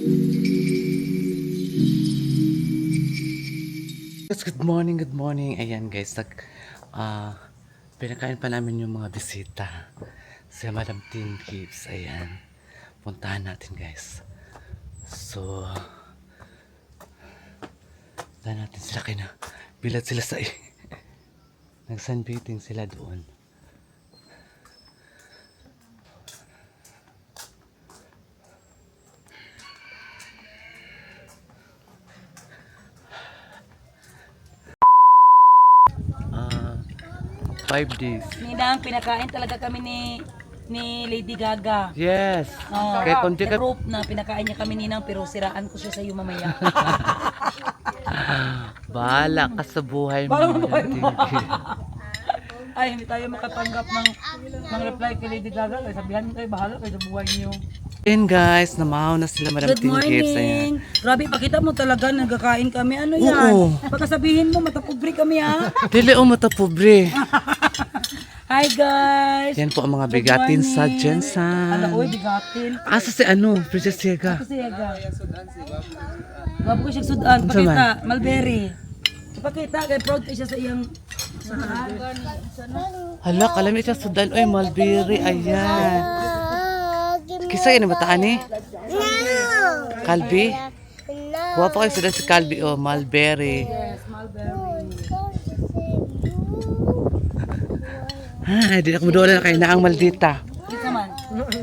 Yes, good morning. Ayan guys, pinakain pa namin yung mga bisita. Si Madam Tin Gibbs, ayan. Puntahan natin guys. So, puntahan natin sila kaya na. Bilad sila sa nag-sunbathing sila doon. Ah, 5 days. Ninang, pinakain talaga kami ni Lady Gaga. Yes. Oh, Kaya konti ka. proof na pinakain niya kami ninang pero siraan ko siya sa iyo mamaya. Bahala ka sa buhay mo. Bahala mo, buhay Madam mo. Tin Gibbs. Ay, hindi tayo makatanggap ng reply kay Lady Gaga. Kaya sabihan kayo, bahala kayo sa buhay niyo. Ayan guys, namahaw na sila Madam Good Tin Gibbs. Ayan. morning! Grabe, pakita mo talaga, nagkakain kami. Ano yan? Oo. Pagkasabihin mo, matapobre kami ha. Dili o mata pobre. Hi guys! Yan po ang mga Good bigatin sa morning. Jensan. Ala, oy, bigatin. Asa si Princess Siega. Kasi yaga. Gwapo ko siya sudan. Unsa Pakita, Mulberry. Pakita, kay proud kayo siya sa iyang sudan. Hala, kalami siya sudan. Oy, Mulberry. Ayan. Kisa yan ang bataan eh? Calbi? Guwapo kayo sudan si Calbi. Oh, Mulberry. Yes, Mulberry. Ha, di na kumudola na kayo na ang maldita. Kita man.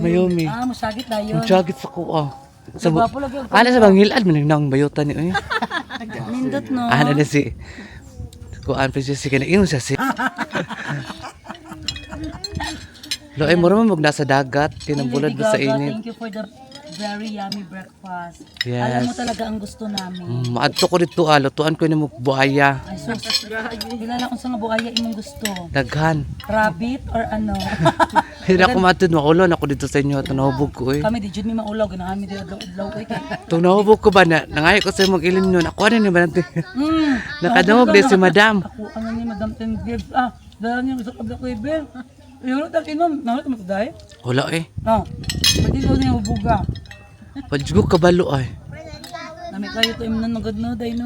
Mayumi. Ah, masagit na yun. Ang jagit sa kuha. Sa Gwapo lagi ang Ano sa bangilad man nang bayutan ni oy. nindot no. Ano na si Kuan Princess Siega na ingon siya si. Lo ay mura mo nasa dagat, tinambulad Lady sa Gaga, init. thank you for the very yummy breakfast. Yes. Alam mo talaga ang gusto namin. Maadto ko dito lutuan ko ni mo buhaya. Ay, sus. Kilala kung sa nga buhaya imong gusto. Daghan. Rabbit or ano? Hira ko matid maulon ako dito sa inyo tanahubog ko eh. Kami di jud mi maulaw ganahan mi di adlaw kay. Tung nahubog ko ba na nangayo ko sa imong ilin nun. Ako ano ni ba natin? Nakadungog din si madam. Ako ano ni Madam Ten Gibbs. Ah, dala niya gusto kabla ko ibe. Yung ta kinom, nahot mo today? Wala eh. No. Pati daw niya ubuga. Padjugog kabalo ay. Nami kayo to imnon magad no day no.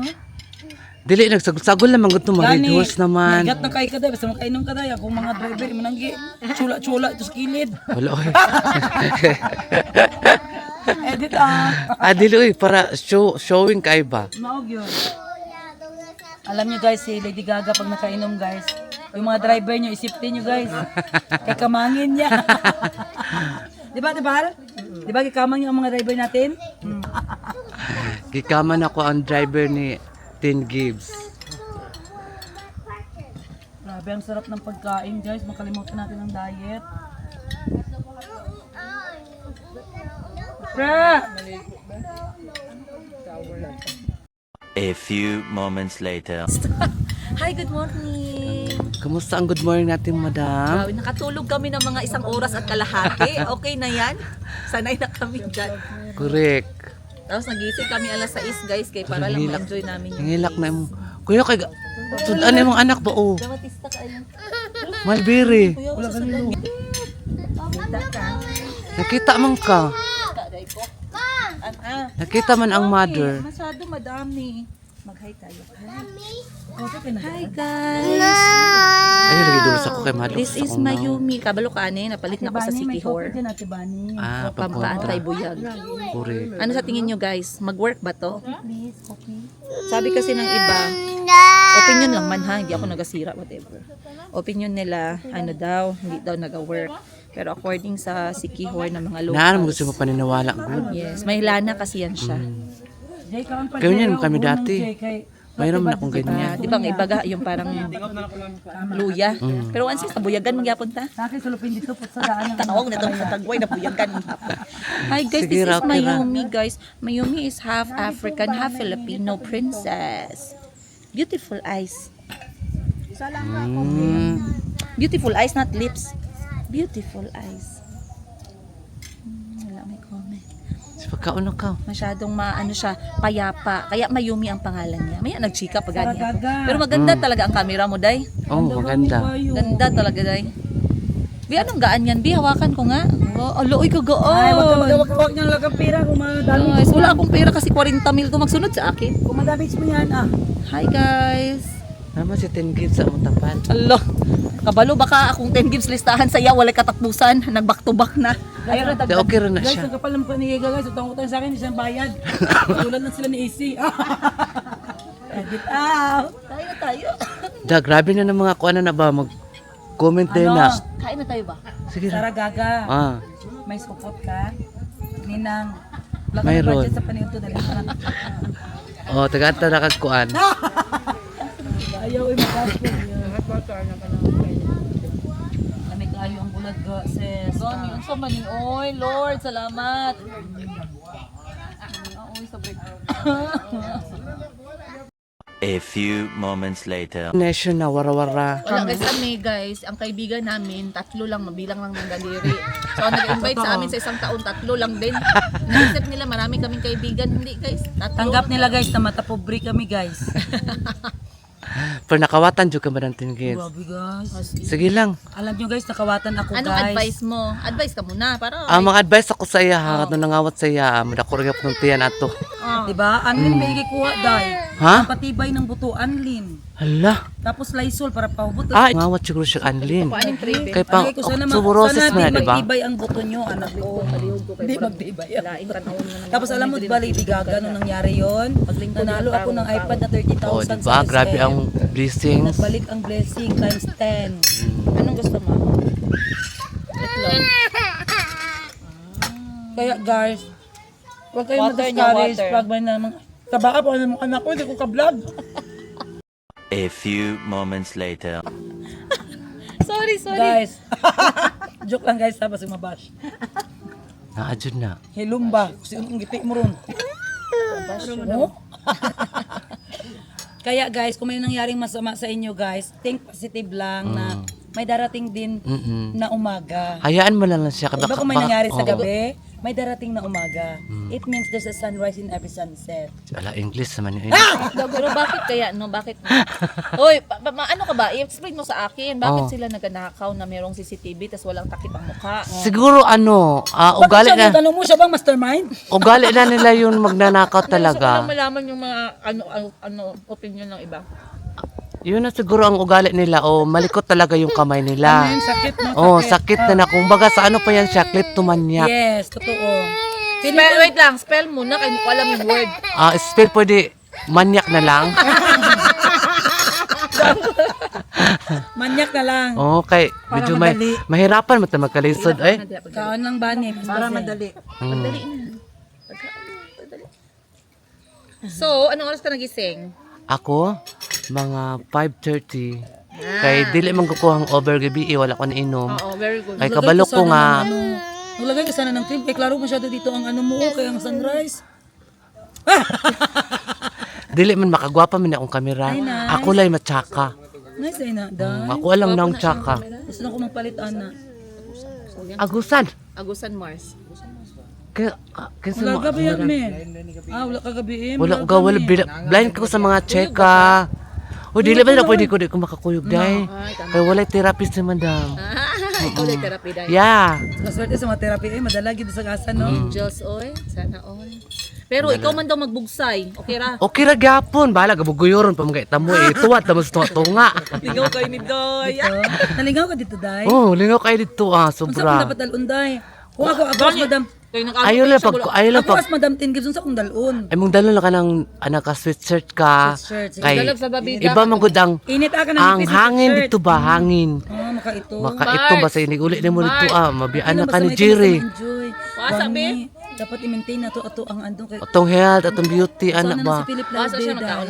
Dili nagsagol naman gusto mag-reduce naman. Nagat na kay kada basta makainom ka day akong mga driver imananggi. Chula-chula ito sa kilid. Wala eh. Edit ah. Dili eh para showing kay ba. Maog yun. Alam niyo guys, si Lady Gaga pag nakainom guys, yung mga driver niyo, isipin niyo guys. Kay kamangin niya. Di ba, Hal? Di ba, kikamang niyo ang mga driver natin? Gikaman ako ang driver ni Tin Gibbs. Grabe, ang sarap ng pagkain guys. Makalimutan natin ang diet. Pra! A few moments later. Hi, good morning. Kamusta ang good morning natin, madam? Grabe, nakatulog kami ng mga 1 oras at kalahati. Okay na yan? Sanay na kami dyan. Correct. Tapos nagising kami alas 6 guys, kay para lang ma-enjoy namin yung Nangilak na yung... Kuya, kay... Sudan yung anak ba? Oh, dramatista ka ayun. Mulberry. Kuya, wala sa Kita ka. Nakita man ka. Tagay ko. Nakita man ang mother. Masyado madami. Mag-hi tayo. Hi Guys, Ay, lagi dulo sa ko kay mother. this is Mayumi. Kabalo ka napalit na ako sa City Hall. Ate Bani. Pampaantay buyag. Correct. Ano sa tingin nyo guys? Mag-work ba to? Sabi kasi ng iba, opinion lang man ha, hindi ako nagasira, whatever. Opinion nila, ano daw, hindi daw naga-work. Pero according sa Sikihor ng mga Naan mo locals, gusto mo paniniwala. Good. yes, may lana kasi yan siya. Ganyan kami dati. Mayroon na akong ganyan. Di ba ang ibaga yung parang luya. Pero once sa buyagan magyapon ta. Akin sulupin dito po sa daan. Tanawag na itong katagway na buyagan. Hi guys, Sige, this is Rocky, Mayumi guys. Mayumi is half African, half Filipino princess. Beautiful eyes. Beautiful eyes, not lips. Beautiful eyes. Wala may comment. Si pagkaon ka. Masyadong maano siya, payapa. Kaya Mayumi ang pangalan niya. Maya nagchika pag ganyan ako. Saragaga. Pero maganda talaga ang camera mo, Day. Oh, maganda. Ganda talaga, Day. Bi, anong gaan yan? Bi, hawakan ko nga. Oh, alo, ka gaan. Ay, wag niyang lagang pera kung madami. Guys, wala akong pera kasi 40 mil to magsunod sa akin. Kung madami mo yan, Hi guys. Naman si 10 gigs sa mong tapat. Alo, kabalo baka akong 10 gives listahan sa iya, walay katakbusan. Nag back to back na. Ayun na, Di, okay rin na Guys, siya. ang kapal ng panihiga guys. Utang-utang sa akin, isang bayad. Tulad lang sila ni AC. Edit out. Tayo na tayo. Da, grabe na ng mga kuana na ba? Mag-comment din Ano? na. Kain na tayo ba? Sige na. Sara Gaga, Ah, may support ka. Ninang, wala ka Mayroon. ng budget sa panahon to. Dali ka na. oh, tagata na kagkuan. Ayaw ay mag-asko. Kami kayo ang bulag go, sis. Gani, ang sama ni oy, Lord, salamat. Oy, sabay. A few moments later. Nation na, wara-wara. Wala guys, guys, ang kaibigan namin, 3 lang, mabilang lang ng daliri. So, nag-invite sa amin sa isang taon, 3 lang din. Naisip nila, marami kaming kaibigan. Hindi guys, 3. Tanggap nila guys na matapobre kami guys. Pero nakawatan dyan ka ba ng 10 gigs? Grabe guys. Sige lang. Alam nyo guys, nakawatan ako Anong guys. advice mo? Advice ka muna, para. Ang mga advice ako sa iya, ha? Nung nangawat sa iya, madakurigap ng tiyan ato. Diba? Anlin may kuha dahil. Ha? Ang patibay ng buto, anlin. Hala. Tapos Lysol para pahubot. Ah, ngawat siguro siya anlin. Paano tribe? Kay pang Ay, ko sana osteoporosis sana man di na, di ba? magtibay ang buto nyo, anak ko. Hindi magtibay. Laing tanawon na naman. Tapos alam mo, di ba Lady Gaga, nung nangyari yon, nanalo ako ng iPad na 30,000 Oh, sa di ba? Grabe SM. ang blessings. Nagbalik ang blessing times 10. Anong gusto mo? Itlog. Kaya guys, huwag kayong Water niya, mag-discourage water. pag may namang kabaka po ng anak ko, hindi ko ka-vlog. A few moments later. Sorry. Guys, joke lang guys, tapos mabash. Naadjud na. Hilumba, kasi ang gipi mo ron. Oh? Kaya guys, kung may nangyaring masama sa inyo guys, think positive lang na may darating din na umaga. Hayaan mo lang siya. Diba kung may nangyari sa Oo. gabi, may darating na umaga. It means there's a sunrise in every sunset. Ala, English naman yun. Pero bakit kaya, no? Bakit? Oy, ano ka ba? I-explain mo sa akin. Bakit Oh. sila nagnakaw na merong CCTV tas walang takip ang mukha? Siguro ugali Bakit siya, na. tanong mo siya bang mastermind? Ugali na nila yung magnanakaw Gusto ko lang talaga. malaman yung mga opinion ng iba. Yun na siguro ang ugali nila. O malikot talaga yung kamay nila. Ayun, sakit no? Oh, sakit na na. Kumbaga sa ano pa yan siya, kleptomaniac. Yes, totoo. Wait lang, spell muna kasi hindi ko alam yung word. Spell pwede, maniac na lang. Manyak na lang. Oh, kay medyo mahirapan mo tayo magkalisod. Ay, Kaon lang ba ni? Para madali. Pagdali na. Pagdali. So, anong oras ka nagising? ako, mga 5:30. Kay dili man ko kuhang over gabi, wala ko na inom. Oo, very good. Kay kabalo ko nga, Naglagay ka sana ng cream. Kaya klaro masyado dito ang ano mo, kaya ang sunrise. dili man makagwapa man akong kamera. Ako lang matsaka. Nice ay na, dahil. Ako alam na ang tsaka. Gusto na ko magpalit, ana. Agusan. Agusan Mars. Kaya, kinsa Wala mo? gabi yan, men. Wala ka gabi, Wala ko wala blind ko sa mga cheka. O dili ba na pwede ko di ko makakuyog dai. Kay wala therapist si madam. Ikaw na therapy dahil. Yeah. Maswerte sa mga therapy, madala gid sa kasa, no? Angels, oy. Sana all. Pero ikaw man daw magbugsay. Okay ra? Okay ra gyapon, bahala gabuguyoron pa mga itamo tuwat tamo sa tunga. Ligaw kay ni Doy. Naligaw ka dito, day. Oh, lingaw kay dito Unsa man sobra. dapat alunday? Kung ako, abas, madam. Ayaw lang pag Ako as madam Tin Gibson sa kong dalun. ay mong dalon ka ng anak ka sweatshirt ka. Sweatshirt, sige. Kay Dalog sa babida. iba man gud ang Init ka na ang hangin dito ba hangin. Maka ito. Makaito ba sa inig uli ni mo dito mabian na ka ni Basta may Jerry. enjoy. Wasa, Wani, dapat i-maintain na to ato ang andong kay. Atong health, atong beauty anak Sana na ba. si Philip Basa siya Laveda. magkaon.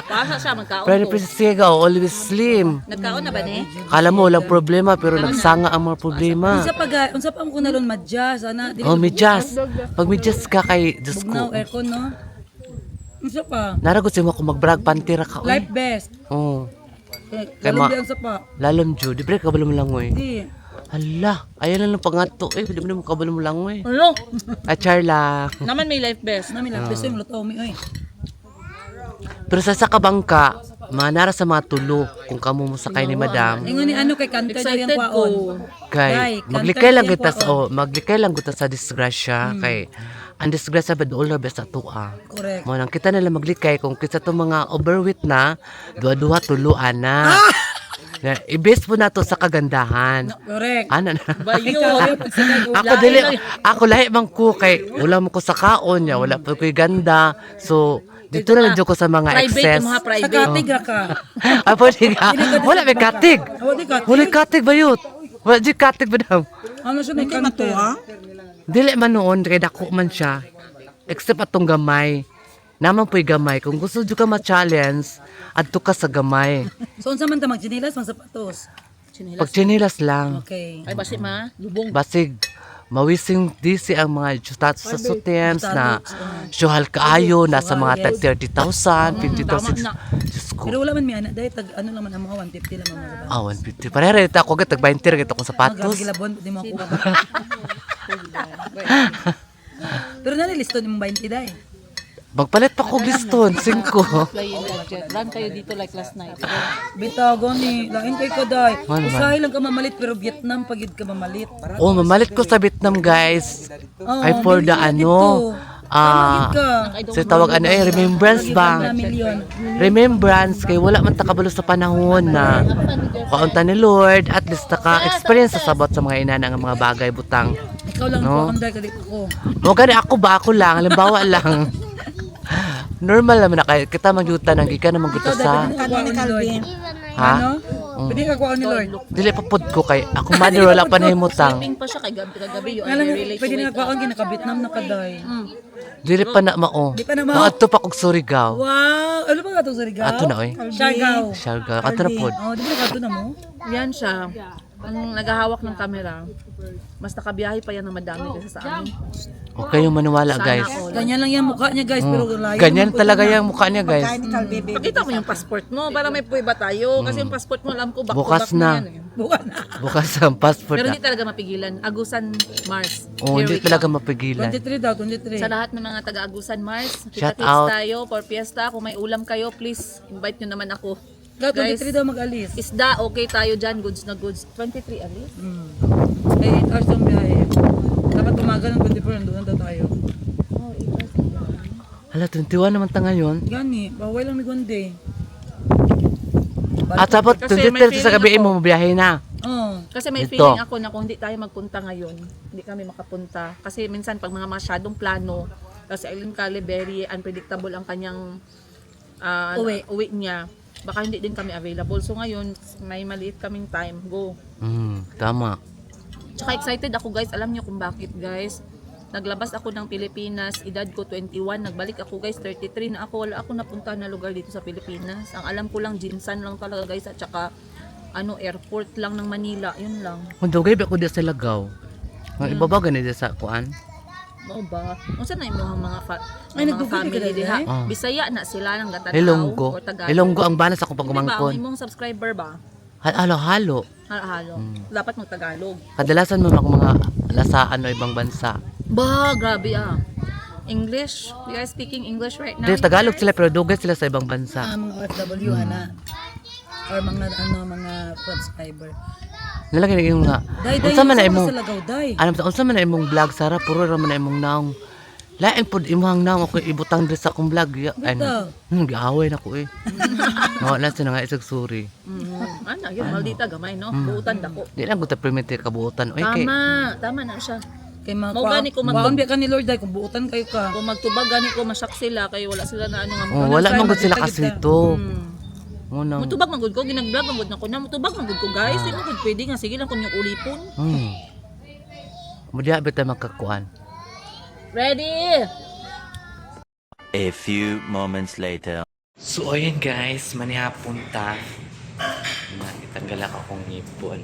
Basa siya magkaon. Pero ko. Princess Siega, always slim. Nagkaon na ba ni? Kala mo walang problema pero nagsanga ang mga problema. Unsa pa ko nalon madja sana dili Oh, medyas. Pag medyas ka kay Diyos bugnaw ko. aircon no. Unsa pa? Naragot siya mo kung mag-brag pantira ka. Life best. Oh. Kay ma- unsa pa? Lalom Ju, di ba kabalo mo lang oy. Di. Hala, ayan lang pangato. Di ba mo kabalo mo lang oy. Ano? Charla. Naman may life best. Nami life best yung luto mi oy. Pero sa sakabangka, manara sa mga tulo kung kamo mo sakay ni madam. Ingon ni ano kay kanter daw yung Excited kwaon. ko. Kay Day, maglikay lang kanta kita yung maglikay lang kita sa disgrasya kay ang disgrasya ba all best ato Correct. mo nang kita nila maglikay kung kita to mga overweight na duha-duha tuluan na. Na ibes po nato sa kagandahan. Correct. Ano na? Ikaw, Ako dili ako lahi man ko kay wala mo ko sa kaon niya, wala pa ko'y ganda. So dito na lang ko sa mga Private excess. mo ha, sa private. katig ra ka. Apo di ka. Wala may katig. Wala ka. Wala katig ba yun? Wala di katig ba daw? Ano siya may kanter? Dili man noon kay dako man siya. Except atong gamay. Naman po'y gamay. Kung gusto nyo ka ma-challenge, adto ka sa gamay. So unsa man ta magchinilas mang sapatos? Pag chinilas lang, Okay. Ay, basi ma, lubong. basig, mawising disi ang mga status sa sutens na syuhal kaayo, nasa mga tag 30,000, 50,000. na. Diyos ko. Pero wala man mi anak dahil tag ano lang man amo 150 lang man mga. 150. Pareha rin ako agad, tag 20 rin ako Gabi sapatos. gilabon di mo ako. Pero nalilisto ni mong 20 dai. Magpalit pa ko liston, 5. Playing budget. Run kayo dito like last night. Bitago ni lain kay ko dai. Ano man? Usahay lang ka mamalit pero Vietnam pagid ka mamalit. Oh, mamalit ko sa Vietnam, guys. Oh, Ay for the ano, sa tawag ano remembrance ba? Million. Remembrance kay wala man takabalo sa panahon na kaunta ni Lord, at least naka-experience sa sabot sa mga inana nga mga bagay butang. Ikaw lang No? ko anday ka dito ko. Mo gani ako ba ako lang, halimbawa lang. Normal naman na kay kita magyuta nang gikan naman gusto sa Ano ni Calvin? ha? Ano? Pwede ka kuha ni Lord. Dili pa pod ko kay ako mother wala pa nahimutang. Sleeping pa siya kay gabi. You are Alam mo, very late pwede to na wake kuha up. naka Vietnam na kaday. Dili pa na mao. Di pa na mao. Maadto pa kog Surigao. Wow, ano ba ka to sa Rigao? Ato na oy. Siargao. Siargao. Ato na pod. Oh, di ba ka to na mo? Yan siya. Ang naghahawak ng camera. Mas nakabiyahe pa yan ng madami kasi sa amin. Huwag kayong maniwala, guys. Ganyan lang yung mukha niya guys, pero layo. Ganyan talaga yung mukha niya, guys. Pakita mo yung passport mo para may puwi ba tayo? Kasi yung passport mo alam ko back to Bukas back na. yan eh. Buwan na. Bukas ang passport Pero na. hindi talaga mapigilan. Agusan Mars. Oh, Here hindi we talaga come. mapigilan. 23 daw, 23. Sa lahat ng mga taga-Agusan Mars, Shout kita-kits out. tayo for fiesta. Kung may ulam kayo, please invite nyo naman ako. Daw, Guys, 23 daw mag-alis. isda, okay tayo dyan. Goods na goods. 23 alis? Ay, 8 hours ang biyahe. Dapat umaga ng 24, doon daw tayo. Hala, 21 naman ta ngayon. Gani, bawal lang ni Gonde. At dapat Kasi 23 may sa gabi feeling mo mabiyahe na. Oh. Kasi may Ito. feeling ako na kung hindi tayo magpunta ngayon, hindi kami makapunta. Kasi minsan pag mga masyadong plano, kasi Eileen Calle, very unpredictable ang kanyang uwi niya. Baka hindi din kami available. So ngayon, may maliit kaming time. Go. Tama. Tsaka excited ako guys. Alam niyo kung bakit guys. Naglabas ako ng Pilipinas. Edad ko 21. Nagbalik ako guys 33 na ako. Wala ako napunta na lugar dito sa Pilipinas. Ang alam ko lang Jinsan lang talaga guys. At tsaka airport lang ng Manila. Yun lang. Kung dugay ba ko di sa Lagaw? Ang iba ba ganito sa kuan? Mao ba? Unsa na imong mga Ay, mga nagdugay ka family dahil, diha? eh? Bisaya na sila ng Gatanaw Ilonggo. or Tagalog. Ilonggo ang banas akong Di ba, ang pagumangkon. imong subscriber ba? Halo-halo. Halo. Dapat mag-Tagalog. Kadalasan mo ako mga lasaan o ibang bansa. Ba, grabe ah. English? We are speaking English right now. Di, Tagalog sila pero dugay sila sa ibang bansa. Mga OFW, ana. Or mga subscriber. Nalagay na yung nga. Day, Unsa man na sa imong Lagaw, day. alam sa unsa man na imong vlog Sara puro ra man na imong naong. Lain pod imong naong ako ibutang diri sa akong vlog. Bitaw. Giaway na ko eh. Wala sila nga isag suri. Ana, yun, maldita gamay, no? Buutan dako. Di lang ko ta permit kabuotan. Oy kay Tama na siya. Kay mga Mau gani ko Baon biya ka ni Lord, day. Kung buutan kayo ka. Kung magtubag gani ko, masyak sila, kay wala sila na ano nga. oh, wala man gud sila kasi ito. Muna. Mutubag magud ko, ginag-vlog magud na ko na. Mutubag magud ko guys. Sino gud pwede nga, sige lang kung yung ulipon. Mudya bita magkakuan. Ready? A few moments later. So ayun guys, manihapon ta. Itanggal ako akong ngipon.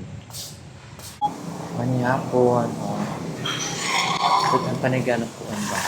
Manihapon. So ang panigan ko ang ba.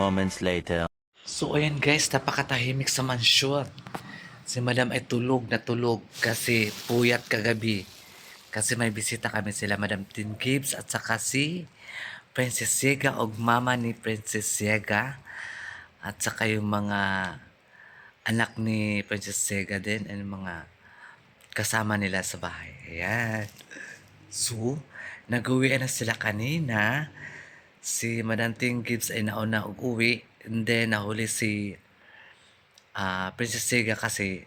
moments later. So ayan guys, napakatahimik sa mansyon. Si Madam ay tulog na tulog kasi puyat kagabi. Kasi may bisita kami sila Madam Tin Gibbs at saka si Princess Yega o mama ni Princess Yega. At saka yung mga anak ni Princess Yega din and mga kasama nila sa bahay. Ayan. So, nag-uwi na sila kanina. Si Madam Tin Gibbs ay nauna uwi. And then, nahuli si Princess Sega kasi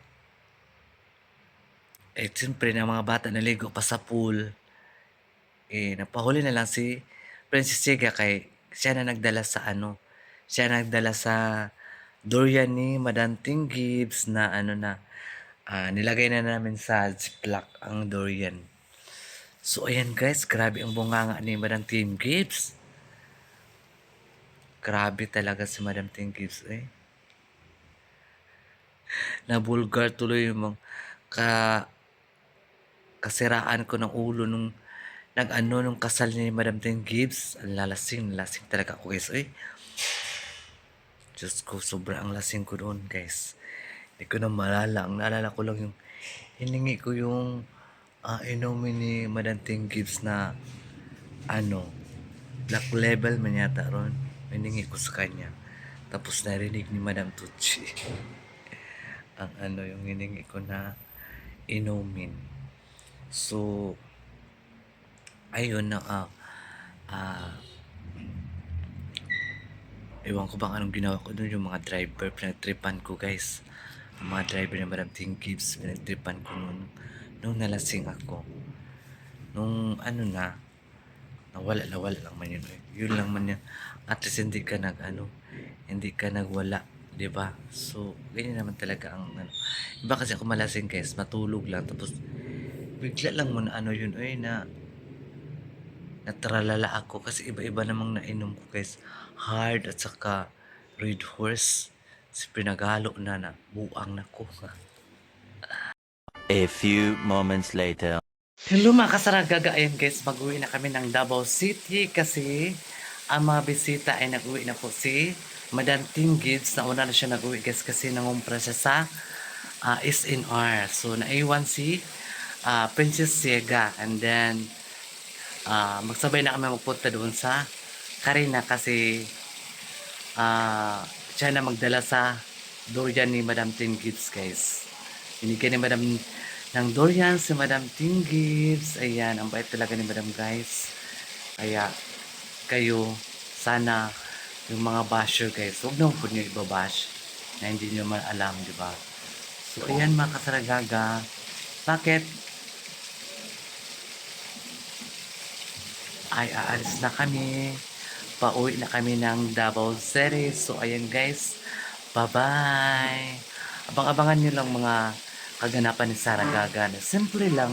siyempre ng mga bata naligo pa sa pool. Napahuli na lang si Princess Sega kay siya na nagdala sa siya nagdala sa durian ni Madam Tin Gibbs na nilagay na namin sa ziplock ang durian. So ayan guys, grabe ang bunganga ni Madam Tin Gibbs. Grabe talaga si Madam Tin Gibbs Nabulgar tuloy yung mga kasiraan ko ng ulo nung nung kasal ni Madam Tin Gibbs. Ang lasing talaga ako guys. Diyos ko, sobrang lasing ko doon guys. Hindi ko na malala. Ang naalala ko lang yung hiningi ko yung inumin ni Madam Tin Gibbs na black label man yata ron. Hiningi ko sa kanya. Tapos narinig ni Madam Tucci ang yung hiningi ko na inumin. So, ayun na ewan ko bang anong ginawa ko doon. Yung mga driver, pinagtripan ko guys. Yung mga driver ni Madam Tin Gibbs, pinagtripan ko nung nalasing ako. Nung nawala lang man yun. Yun lang man yun. At least hindi ka nagwala. Diba? So, ganyan naman talaga ang Iba kasi ako malasing guys, matulog lang. Tapos, bigla lang mo na yun, natralala ako. Kasi iba-iba namang nainom ko guys. Hard at saka Red Horse. Kasi pinaghalo na buang na ko. A few moments later. Hello mga kasaragaga, ayan guys, mag-uwi na kami ng Davao City kasi ang mga bisita ay nag-uwi na po si Madam Tin Gibbs. Nauna na siya nag-uwi guys kasi nangumpra siya sa SNR. So naiwan si Princess Yega and then magsabay na kami magpunta doon sa Karina kasi siya na magdala sa durian ni Madam Tin Gibbs guys. Binigyan ni Madam ng durian si Madam Tin Gibbs. Ayan, ang bait talaga ni Madam guys. Kaya kayo sana yung mga basher guys, huwag naman po nyo ibabash na hindi nyo man alam, di ba? So ayan mga kasaragaga, bakit ay aalis na kami, pauwi na kami ng Davao City. So ayan guys, bye bye. Abang-abangan nyo lang mga kaganapan ni Saragaga na simple lang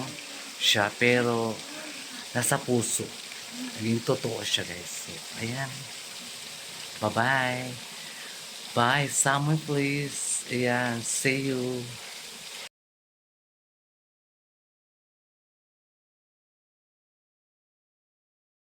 siya pero nasa puso. Naging totoo siya guys. So ayan, bye bye. Bye, somewhere please. Ayan, see you.